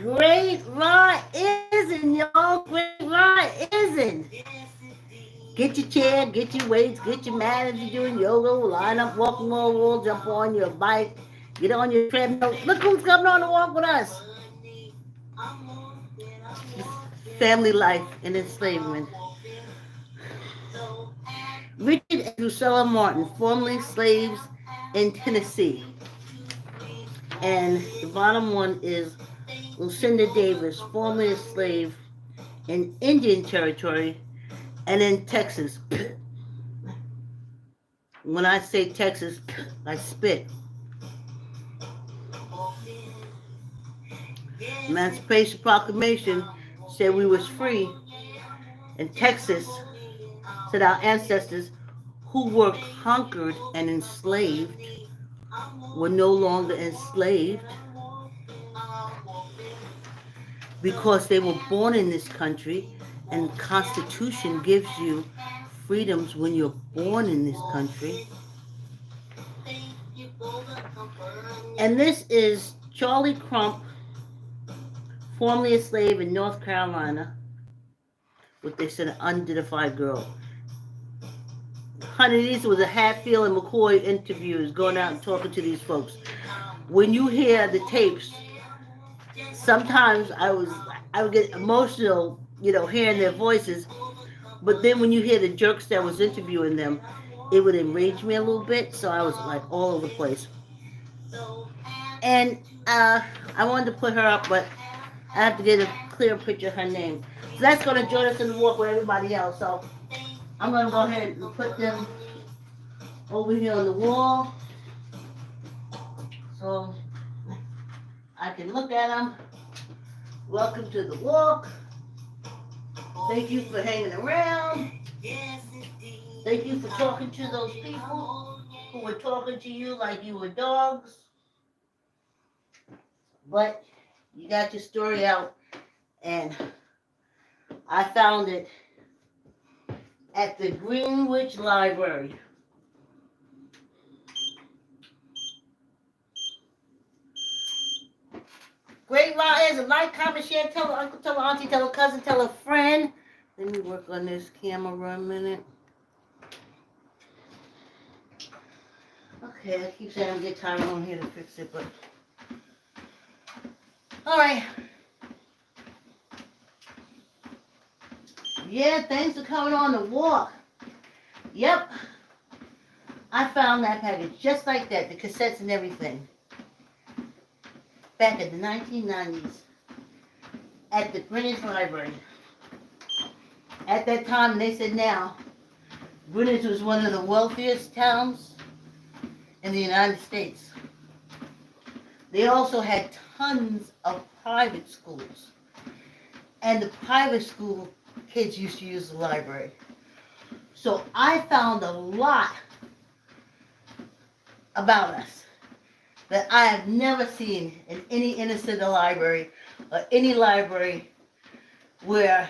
Great Rod isn't, y'all. Great Rod isn't. Get your chair, get your weights, get your mat if you're doing yoga, line up, walk on the wall, jump on your bike, get on your treadmill. Look who's coming on the walk with us. Family life and enslavement. Richard and Drusilla Martin, formerly slaves in Tennessee. And the bottom one is Lucinda Davis, formerly a slave in Indian Territory and in Texas. When I say Texas, I spit. Emancipation Proclamation said we was free. In Texas, said our ancestors who were conquered and enslaved were no longer enslaved because they were born in this country, and the Constitution gives you freedoms when you're born in this country. And this is Charlie Crump, formerly a slave in North Carolina, what they said an unidentified girl. Honey, these was a Hatfield and McCoy interviews, going out and talking to these folks. When you hear the tapes, sometimes I would get emotional, hearing their voices. But then when you hear the jerks that was interviewing them, it would enrage me a little bit. So I was like all over the place. And I wanted to put her up, but I have to get a clear picture of her name. So that's going to join us in the walk with everybody else. So I'm going to go ahead and put them over here on the wall so I can look at them. Welcome to the walk. Thank you for hanging around. Thank you for talking to those people who were talking to you like you were dogs. But you got your story out, and I found it at the Greenwich Library. Great Rod is a like, comment, share, tell a uncle, tell a auntie, tell a cousin, tell a friend. Let me work on this camera a minute. Okay, I keep saying I'm get time on here to fix it, but all right. Yeah, thanks for coming on the walk. Yep, I found that package just like that, the cassettes and everything, back in the 1990s at the Greenwich Library. At that time, they said now, Greenwich was one of the wealthiest towns in the United States. They also had tons of private schools. And the private school kids used to use the library. So I found a lot about us that I have never seen in any inner city library or any library where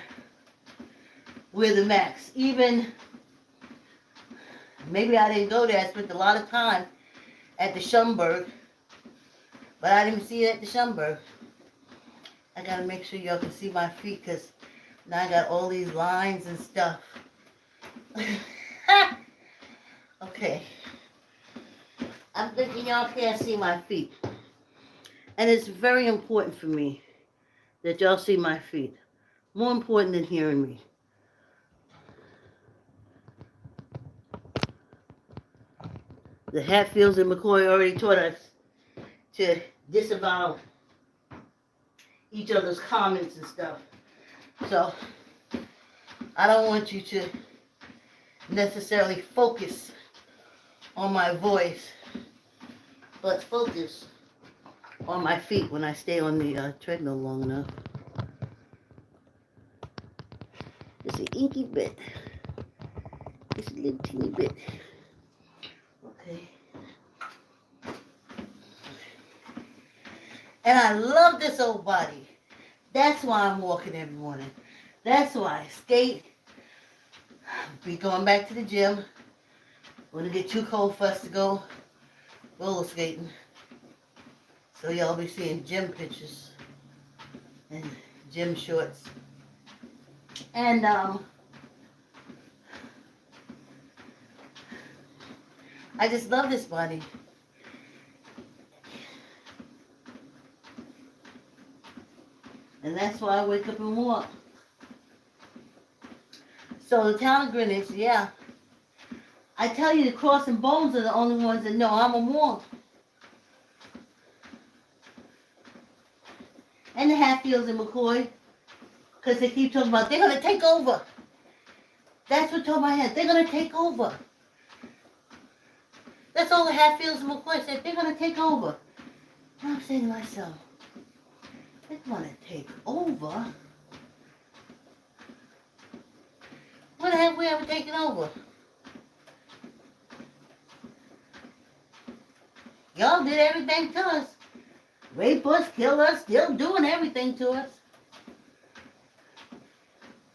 we're the max. Even, maybe I didn't go there, I spent a lot of time at the Schomburg, but I didn't see it at the Schomburg. I gotta make sure y'all can see my feet, because now I got all these lines and stuff. Okay. I'm thinking y'all can't see my feet. And it's very important for me that y'all see my feet. More important than hearing me. The Hatfields and McCoy already taught us to disavow each other's comments and stuff. So, I don't want you to necessarily focus on my voice, but focus on my feet when I stay on the treadmill long enough. Just an inky bit. Just a little teeny bit. Okay. And I love this old body. That's why I'm walking every morning. That's why I skate. Be going back to the gym when it get too cold for us to go roller skating. So y'all be seeing gym pictures and gym shorts. And I just love this body. And that's why I wake up and walk. So the town of Greenwich, yeah. I tell you, the Cross and Bones are the only ones that know I'm a wonk. And the Hatfields and McCoy, because they keep talking about they're going to take over. That's what told my head. They're going to take over. That's all the Hatfields and McCoy said. They're going to take over. And I'm saying to myself, they're going to take over? When have we ever taken over? Y'all did everything to us. Rape us, kill us, still doing everything to us.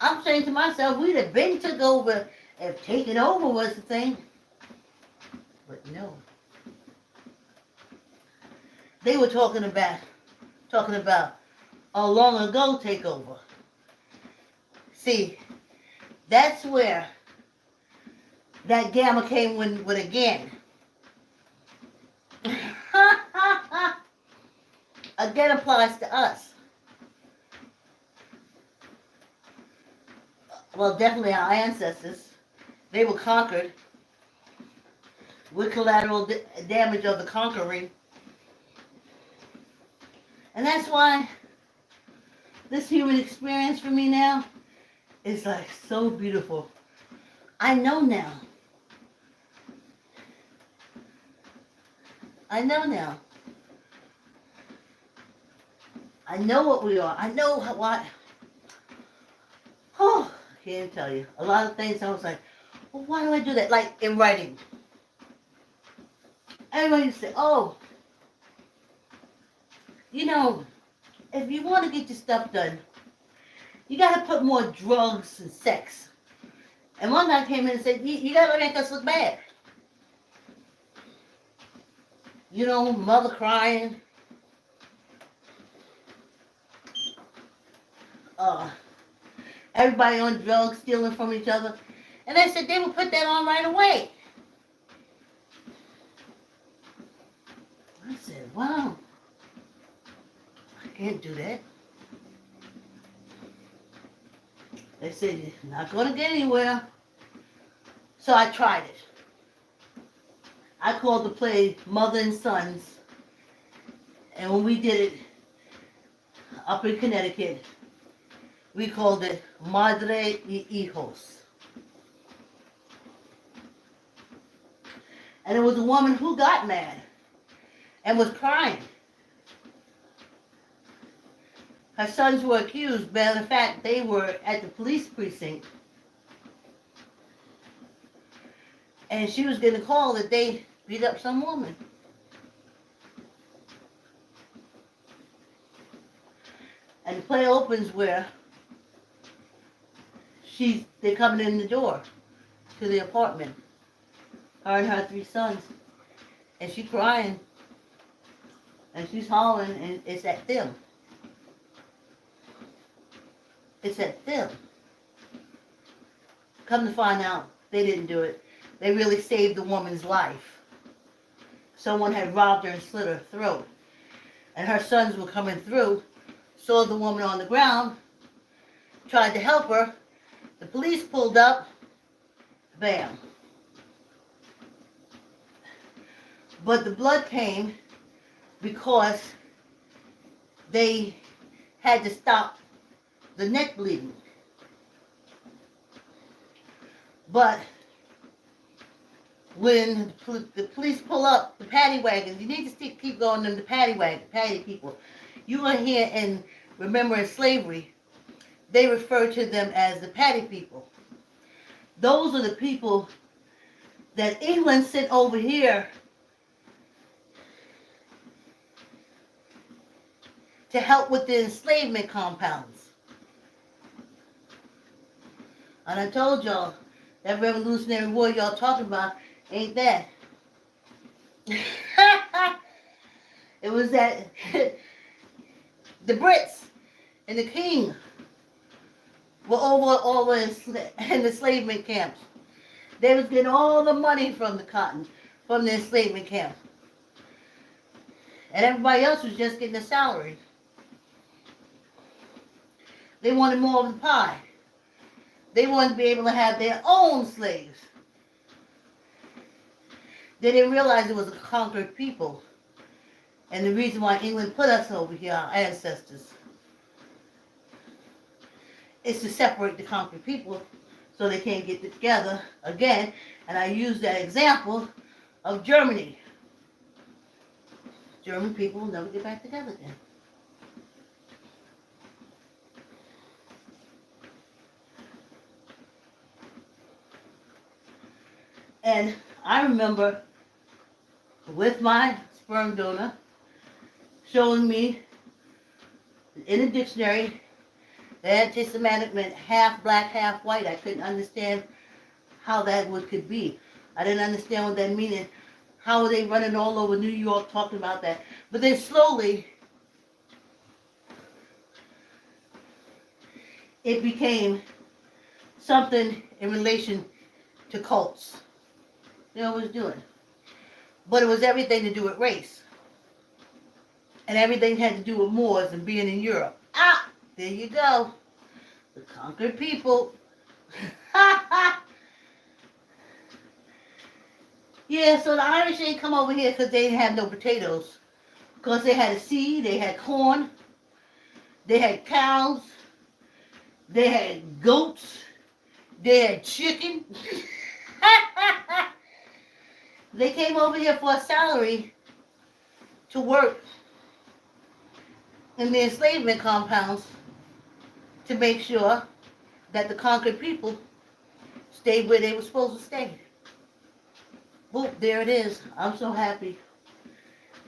I'm saying to myself, we'd have been took over if taking over was the thing. But no. They were talking about a long ago takeover. See, that's where that gamma came with again. Again applies to us. Well, definitely our ancestors. They were conquered with collateral damage of the conquering. And that's why this human experience for me now is like so beautiful. I know now. I know now. I know what we are. I know what. Oh, I can't tell you. A lot of things I was like, well, why do I do that? Like in writing. Everybody used to say, oh, you know, if you want to get your stuff done, you got to put more drugs and sex. And one guy came in and said, you got to make us look bad. You know, mother crying. Everybody on drugs, stealing from each other. And I said they would put that on right away. I said, wow, I can't do that. They said, you're not going to get anywhere. So I tried it. I called the play Mother and Sons. And when we did it up in Connecticut, we called it Madre y Hijos. And it was a woman who got mad and was crying. Her sons were accused, but in fact, they were at the police precinct. And she was getting a call that they beat up some woman. And the play opens where they're coming in the door to the apartment. Her and her 3 sons. And she's crying. And she's hollering, and it's at them. It's at them. Come to find out, they didn't do it. They really saved the woman's life. Someone had robbed her and slit her throat. And her sons were coming through, saw the woman on the ground, tried to help her. The police pulled up. Bam. But the blood came because they had to stop the neck bleeding. But when the police pull up the paddy wagons, you need to keep going to the paddy people. You are here in remembering slavery. They refer to them as the paddy people. Those are the people that England sent over here to help with the enslavement compounds. And I told y'all, that Revolutionary War y'all talking about ain't that. It was that the Brits and the king were over in the enslavement camps. They was getting all the money from the cotton, from the enslavement camps. And everybody else was just getting a salary. They wanted more of the pie. They wanted to be able to have their own slaves. They didn't realize it was a conquered people. And the reason why England put us over here, our ancestors, is to separate the conquered people so they can't get together again. And I use that example of Germany. German people will never get back together again. And I remember with my sperm donor showing me in a dictionary that anti-Semitic meant half black, half white. I couldn't understand how that could be. I didn't understand what that meant. How were they running all over New York talking about that? But then slowly, it became something in relation to cults. They always do it. But it was everything to do with race. And everything had to do with Moors and being in Europe. Ah, there you go. The conquered people. Yeah, so the Irish ain't come over here because they didn't have no potatoes. Because they had a seed, they had corn, they had cows, they had goats, they had chicken. They came over here for a salary to work in the enslavement compounds to make sure that the conquered people stayed where they were supposed to stay. Boop, there it is. I'm so happy.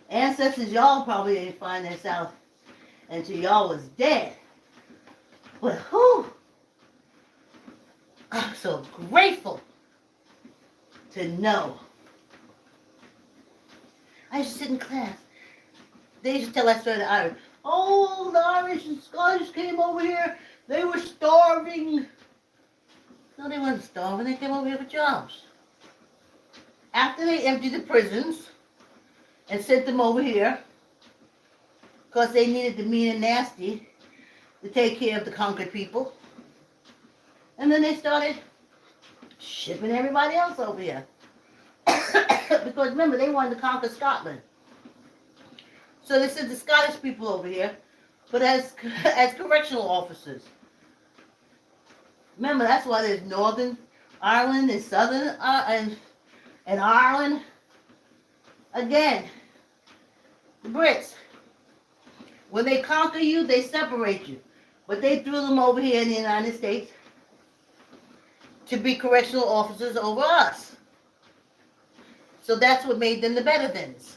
Ancestors, y'all probably didn't find this out until y'all was dead. But whew, I'm so grateful to know. I used to sit in class. They used to tell that story to the Irish. Oh, the Irish and Scottish came over here. They were starving. No, they weren't starving. They came over here for jobs. After they emptied the prisons and sent them over here, because they needed the mean and nasty to take care of the conquered people. And then they started shipping everybody else over here. Because remember, they wanted to conquer Scotland. So they sent the Scottish people over here, but as correctional officers. Remember, that's why there's Northern Ireland and Southern and Ireland. Again, the Brits. When they conquer you, they separate you. But they threw them over here in the United States to be correctional officers over us. So that's what made them the better things.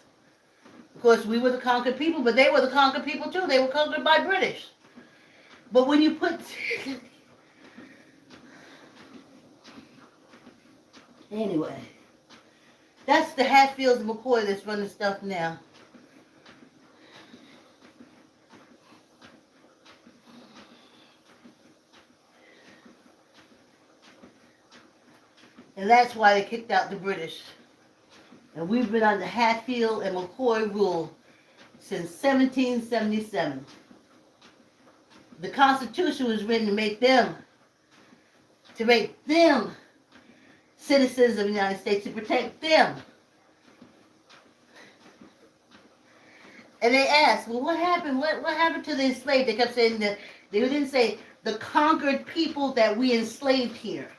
Because we were the conquered people, but they were the conquered people too. They were conquered by British. But when you put... Anyway, that's the Hatfields and McCoy that's running stuff now. And that's why they kicked out the British. And we've been under Hatfield and McCoy rule since 1777. The Constitution was written to make them citizens of the United States, to protect them. And they asked, well, what happened? What happened to the enslaved? They kept saying that they didn't say the conquered people that we enslaved here.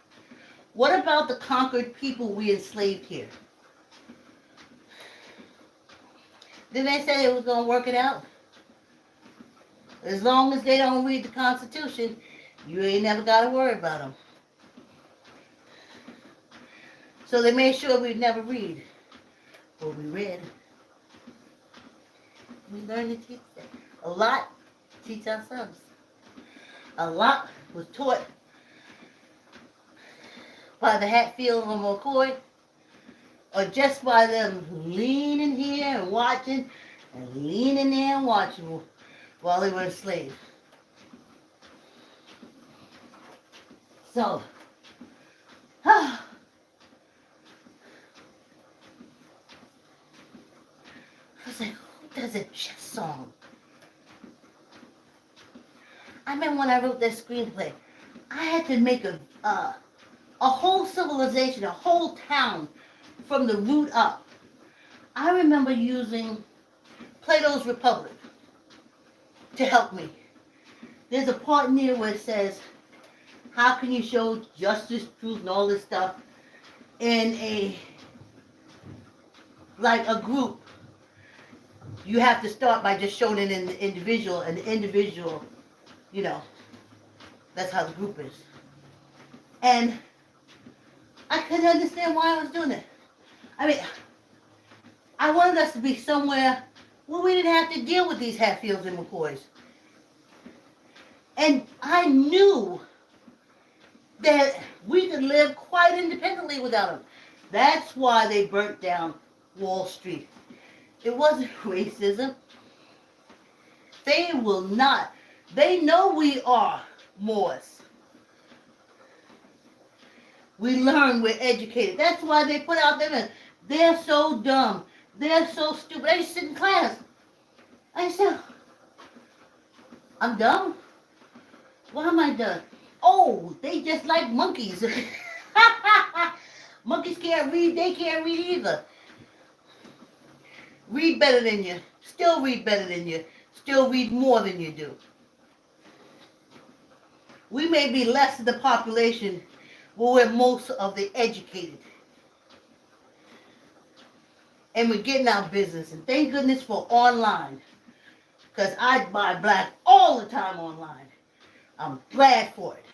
What about the conquered people we enslaved here? Then they said they was going to work it out. As long as they don't read the Constitution, you ain't never got to worry about them. So they made sure we'd never read. But we read. We learned to teach them. A lot teach ourselves. A lot was taught by the Hatfield or McCoy, or just by them leaning here and watching, and leaning there and watching while they were enslaved. So, I was like, who does a chess song? I remember when I wrote that screenplay, I had to make a whole civilization, a whole town from the root up. I remember using Plato's Republic to help me. There's a part in there where it says, how can you show justice, truth, and all this stuff in a group? You have to start by just showing it in the individual, and the individual, that's how the group is. And I couldn't understand why I was doing it. I mean, I wanted us to be somewhere where we didn't have to deal with these Hatfields and McCoys. And I knew that we could live quite independently without them. That's why they burnt down Wall Street. It wasn't racism. They will not. They know we are Moors. We learn, we're educated. That's why they put out them. They're so dumb. They're so stupid. I used to sit in class. I said, I'm dumb? Why am I dumb? Oh, they just like monkeys. Monkeys can't read. They can't read either. Read better than you. Still read better than you. Still read more than you do. We may be less of the population, but we're most of the educated. And we're getting our business. And thank goodness for online. Because I buy black all the time online. I'm glad for it.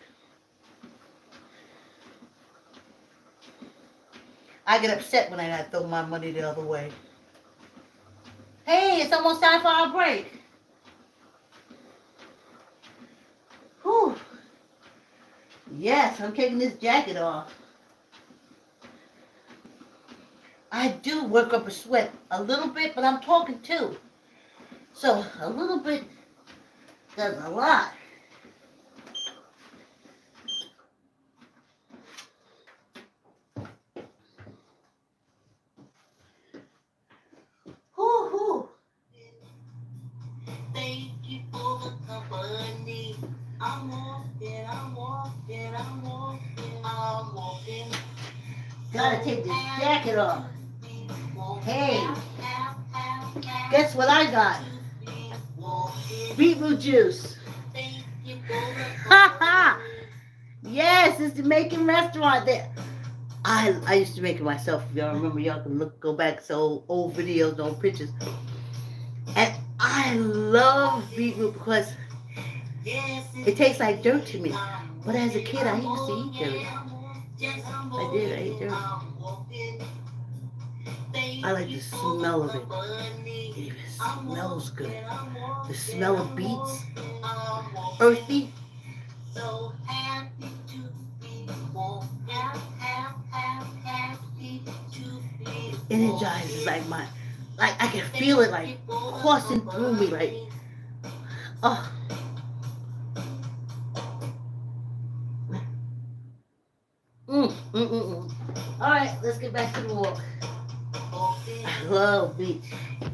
I get upset when I gotta throw my money the other way. Hey, it's almost time for our break. Whew. Yes, I'm taking this jacket off. I do work up a sweat a little bit, but I'm talking too. So a little bit does a lot. Whoo-hoo. Thank you for the company. I'm walking. Gotta take this jacket off. Hey, guess what I got? Beetroot juice. Ha ha! Yes, it's the Jamaican restaurant there. I used to make it myself. If y'all remember, y'all can go back to old videos, old pictures. And I love beetroot because it tastes like dirt to me. But as a kid, I used to eat dirt. I ate dirt. I like the smell of it. It smells good. The smell of beets, earthy. Energizes like I can feel it like coursing through me, like, oh. All right, let's get back to the walk. I love beets.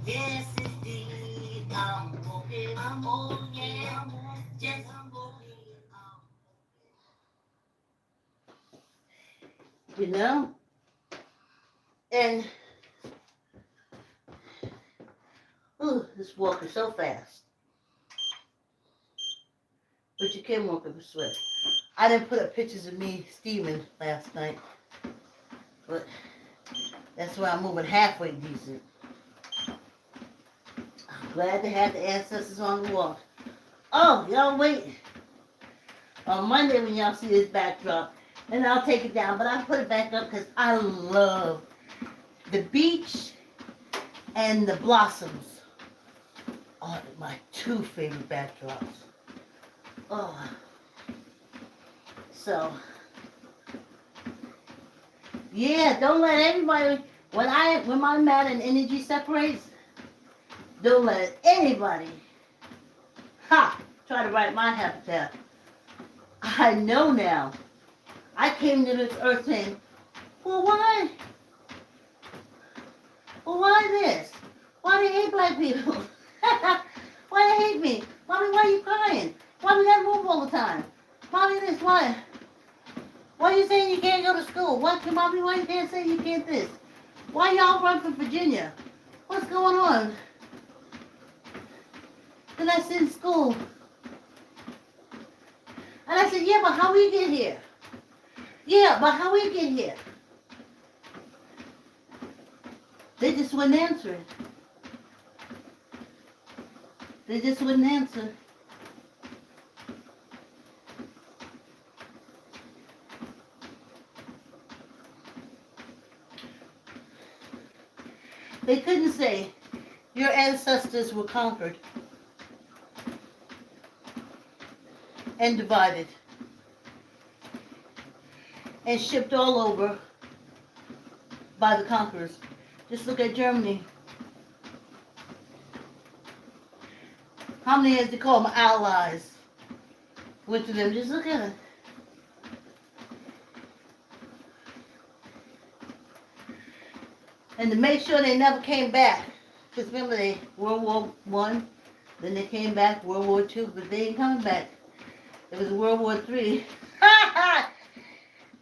Yes, indeed. I'm walking. Yes, I'm walking. You know? And this walk is so fast. But you can walk up a sweat. I didn't put up pictures of me steaming last night. But that's why I'm moving halfway decent. I'm glad to have the ancestors on the wall. Oh, y'all wait. On Monday when y'all see this backdrop, and I'll take it down, but I'll put it back up because I love the beach and the blossoms are my two favorite backdrops. Oh. So, yeah, don't let anybody, when my matter and energy separates, don't let anybody, try to write my habitat. I know now I came to this earth saying, well, why? Well, why this? Why do they hate black people? Why they hate me? Mommy, why are you crying? Why we gotta move all the time? Mommy, this, why? Why are you saying you can't go to school? What, Mommy, why you can't say you can't this? Why y'all run from Virginia? What's going on? Then I said in school. And I said, yeah, but how we get here? Yeah, but how we get here? They just wouldn't answer it. They just wouldn't answer. They couldn't say, your ancestors were conquered and divided and shipped all over by the conquerors. Just look at Germany. How many, as they call them, allies went to them? Just look at it. And to make sure they never came back, because remember they World War One, then they came back World War Two, but they ain't coming back. It was World War Three.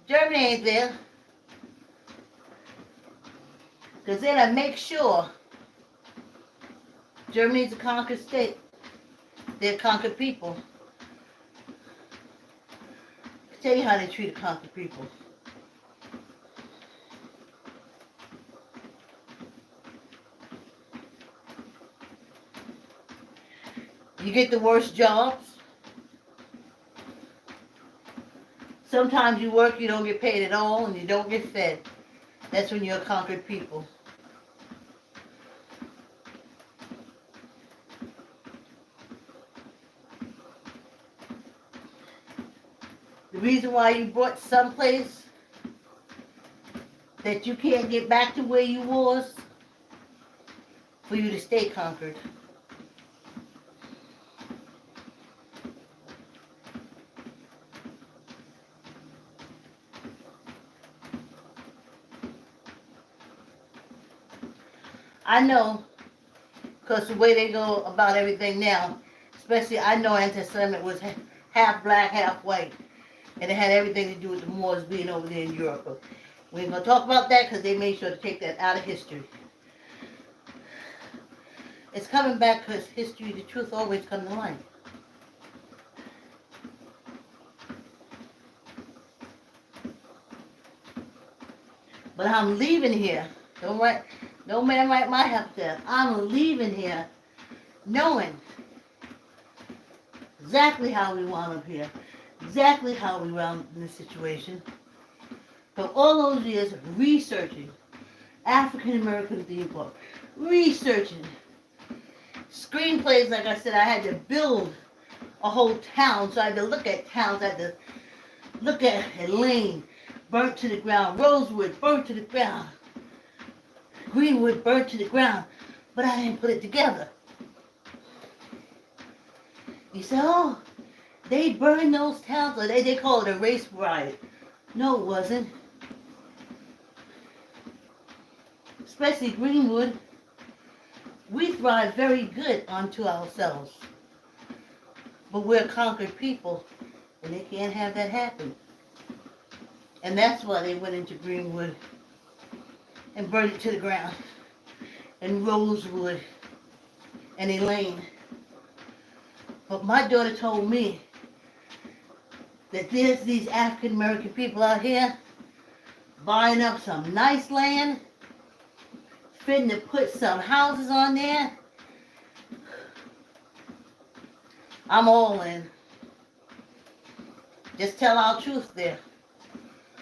Germany ain't there. Because then I make sure Germany's a conquered state. They're conquered people. I'll tell you how they treat a conquered people. You get the worst jobs. Sometimes you work, you don't get paid at all, and you don't get fed. That's when you're a conquered people. The reason why you brought someplace that you can't get back to where you was, for you to stay conquered. I know, because the way they go about everything now, especially I know anti-Semitic was half black, half white. And it had everything to do with the Moors being over there in Europe. But we ain't going to talk about that because they made sure to take that out of history. It's coming back because history, the truth always comes to light. But I'm leaving here. No man might have to. I'm leaving here knowing exactly how we wound up here. Exactly how we wound in this situation. For all those years researching African American people, researching screenplays. Like I said, I had to build a whole town, so I had to look at towns. I had to look at Elaine, burnt to the ground. Rosewood, burnt to the ground. Greenwood, burnt to the ground. But I didn't put it together. You say, oh, they burned those towns, or they call it a race riot. No, it wasn't. Especially Greenwood. We thrive very good onto ourselves. But we're conquered people, and they can't have that happen. And that's why they went into Greenwood and burned it to the ground. And Rosewood and Elaine. But my daughter told me that there's these African American people out here buying up some nice land, fitting to put some houses on there. I'm all in. Just tell our truth there.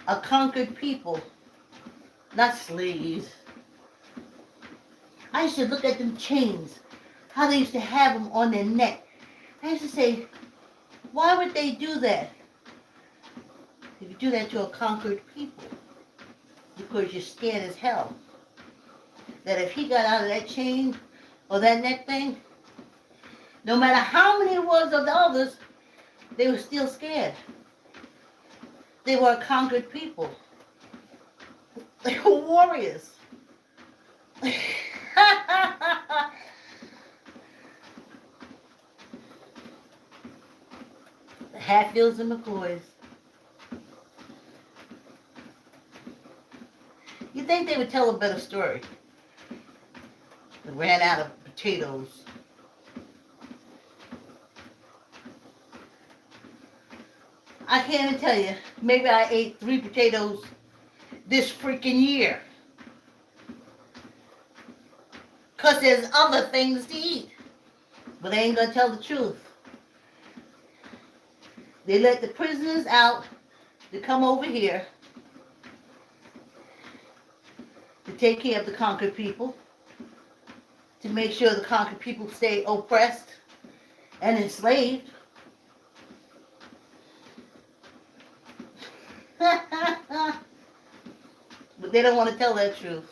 A conquered people, not slaves. I used to look at them chains, how they used to have them on their neck. I used to say, why would they do that? If you do that to a conquered people, because you're scared as hell. That if he got out of that chain or that neck thing, no matter how many it was of the others, they were still scared. They were a conquered people. They were warriors. The Hatfields and McCoys. You think they would tell a better story? They ran out of potatoes. I can't even tell you. Maybe I ate 3 potatoes this freaking year. Because there's other things to eat. But they ain't going to tell the truth. They let the prisoners out to come over here to take care of the conquered people, to make sure the conquered people stay oppressed and enslaved. But they don't want to tell that truth.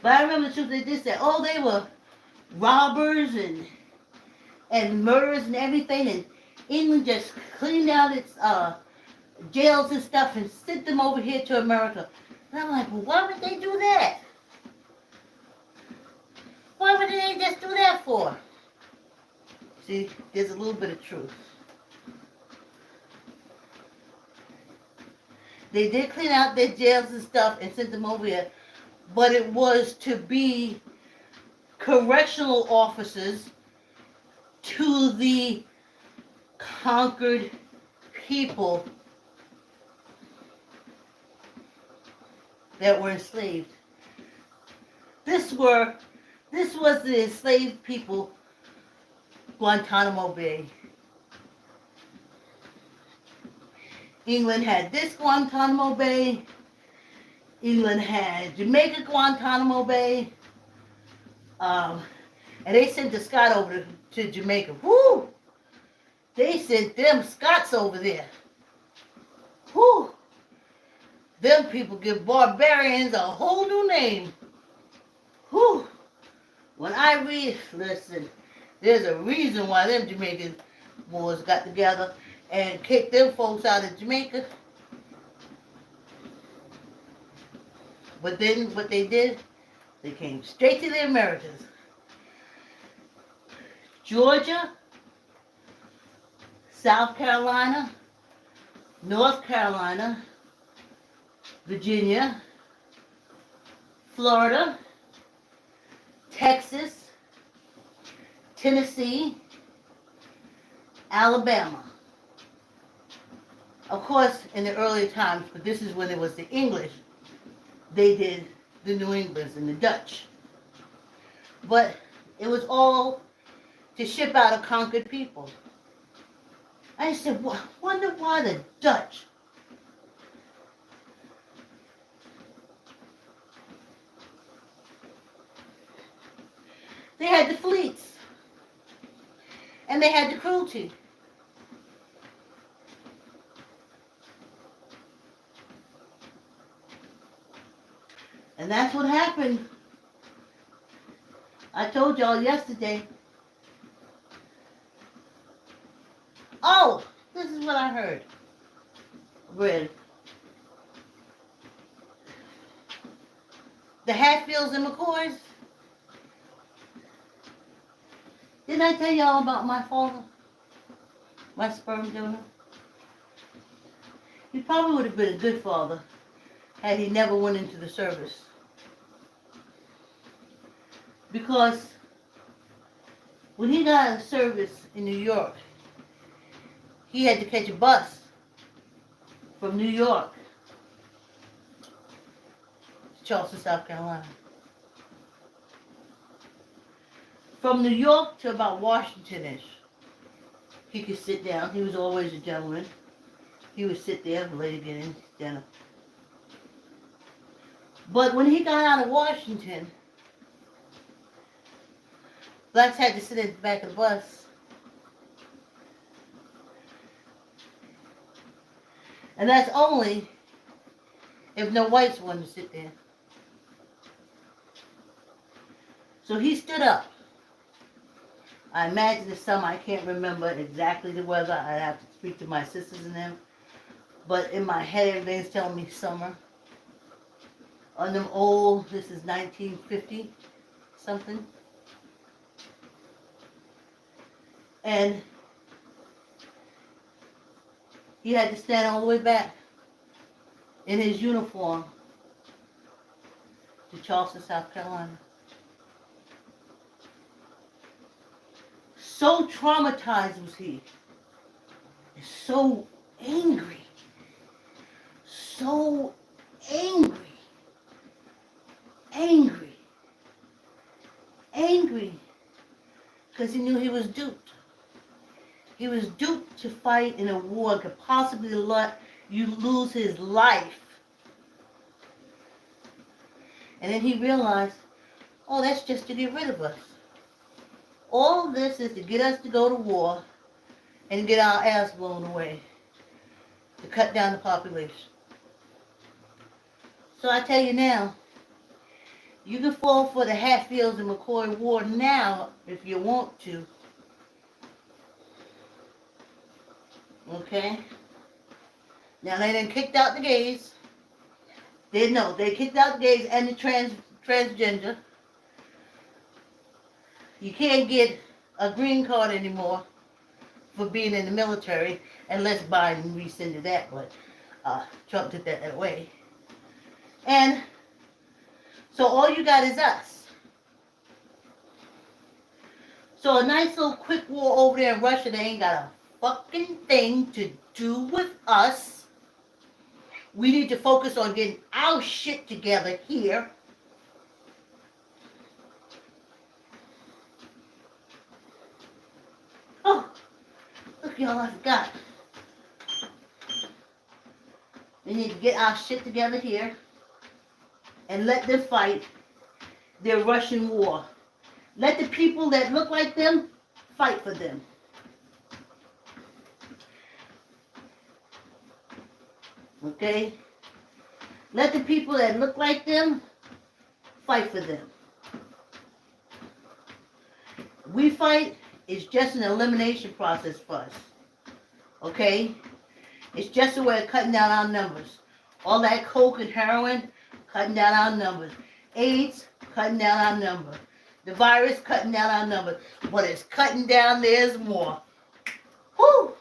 But I remember the truth, they did say, oh, they were robbers and murderers and everything, and England just cleaned out its jails and stuff and sent them over here to America. And I'm like, well, why would they do that? Why would they just do that for? See, there's a little bit of truth. They did clean out their jails and stuff and sent them over here, but it was to be correctional officers to the conquered people that were enslaved. This was the enslaved people, Guantanamo Bay. England had this Guantanamo Bay. England had Jamaica Guantanamo Bay. And they sent the Scot over to Jamaica. Woo! They sent them Scots over there. Woo! Them people give barbarians a whole new name. Whew. When I read, listen, there's a reason why them Jamaican boys got together and kicked them folks out of Jamaica. But then what they did, they came straight to the Americas. Georgia, South Carolina, North Carolina, Virginia, Florida, Texas, Tennessee, Alabama. Of course, in the earlier times, but this is when it was the English, they did the New Englands and the Dutch. But it was all to ship out a conquered people. I said, wonder why the Dutch. They had the fleets. And they had the cruelty. And that's what happened. I told y'all yesterday. Oh, this is what I heard. Read. The Hatfields and McCoys. Didn't I tell y'all about my father? My sperm donor? He probably would have been a good father had he never went into the service. Because when he got out of service in New York, he had to catch a bus from New York to Charleston, South Carolina. From New York to about Washington-ish, he could sit down. He was always a gentleman. He would sit there, the lady get in, dinner. But when he got out of Washington, blacks had to sit in the back of the bus. And that's only if no whites wanted to sit there. So he stood up. I imagine it's summer. I can't remember exactly the weather. I'd have to speak to my sisters and them. But in my head, everything's telling me summer. On them old, this is 1950 something. And he had to stand all the way back in his uniform to Charleston, South Carolina. So traumatized was he. So angry. So angry. Angry. Because he knew he was duped. He was duped to fight in a war that could possibly let you lose his life. And then he realized, oh, that's just to get rid of us. All this is to get us to go to war and get our ass blown away. To cut down the population. So I tell you now, you can fall for the Hatfields and McCoy war now if you want to. Okay? Now they done kicked out the gays. They kicked out the gays and the transgender. You can't get a green card anymore for being in the military unless Biden rescinded that, but Trump took that away. And so all you got is us. So a nice little quick war over there in Russia, they ain't got a fucking thing to do with us. We need to focus on getting our shit together here. Oh, look, y'all, I forgot. We need to get our shit together here and let them fight their Russian war. Let the people that look like them fight for them. Okay? Let the people that look like them fight for them. We fight is just an elimination process for us. Okay? It's just a way of cutting down our numbers. All that coke and heroin, cutting down our numbers. AIDS, cutting down our numbers. The virus, cutting down our numbers. But it's cutting down theirs more. Whew!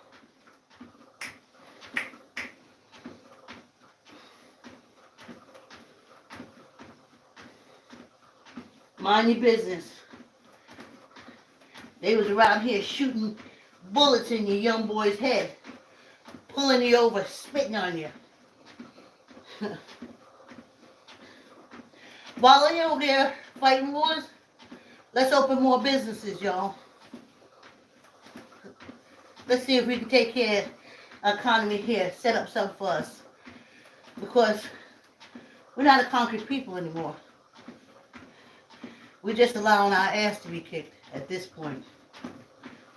Mind your business. They was around here shooting bullets in your young boy's head. Pulling you over, spitting on you. While they're over there fighting wars, let's open more businesses, y'all. Let's see if we can take care of our economy here, set up something for us. Because we're not a concrete people anymore. We're just allowing our ass to be kicked at this point.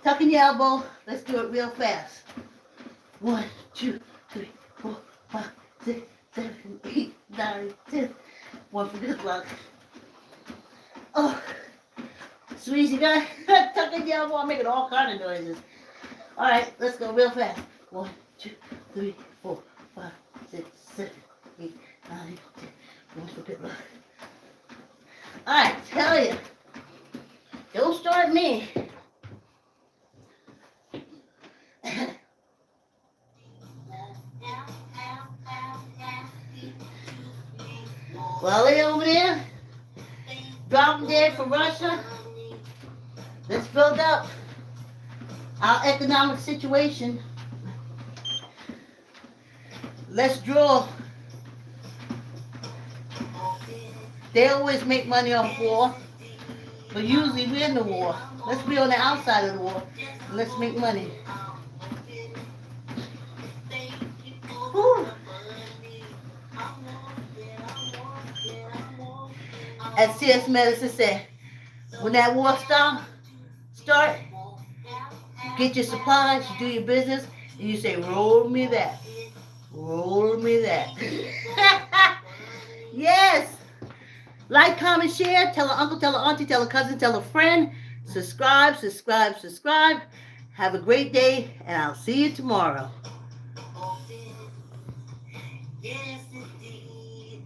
Tuck in your elbow, let's do it real fast. 1, 2, 3, 4, 5, 6, 7, 8, 9, 10. One for good luck. Oh, Sweezy guy, tuck in your elbow. I'm making all kind of noises. All right, let's go real fast. 1, 2, 3, 4, 5, 6, 7, 8, 9, 10. One for good luck. I tell you, don't start me. Well, they over there, dropping dead for Russia. Let's build up our economic situation. Let's draw. They always make money off war, but usually we're in the war. Let's be on the outside of the war, and let's make money. Whew. As C.S. Medicine said, when that war start, get your supplies, you do your business, and you say, roll me that. Roll me that. Yes. Like, comment, share. Tell an uncle, tell an auntie, tell a cousin, tell a friend. Subscribe, subscribe, subscribe. Have a great day, and I'll see you tomorrow. Yes, indeed.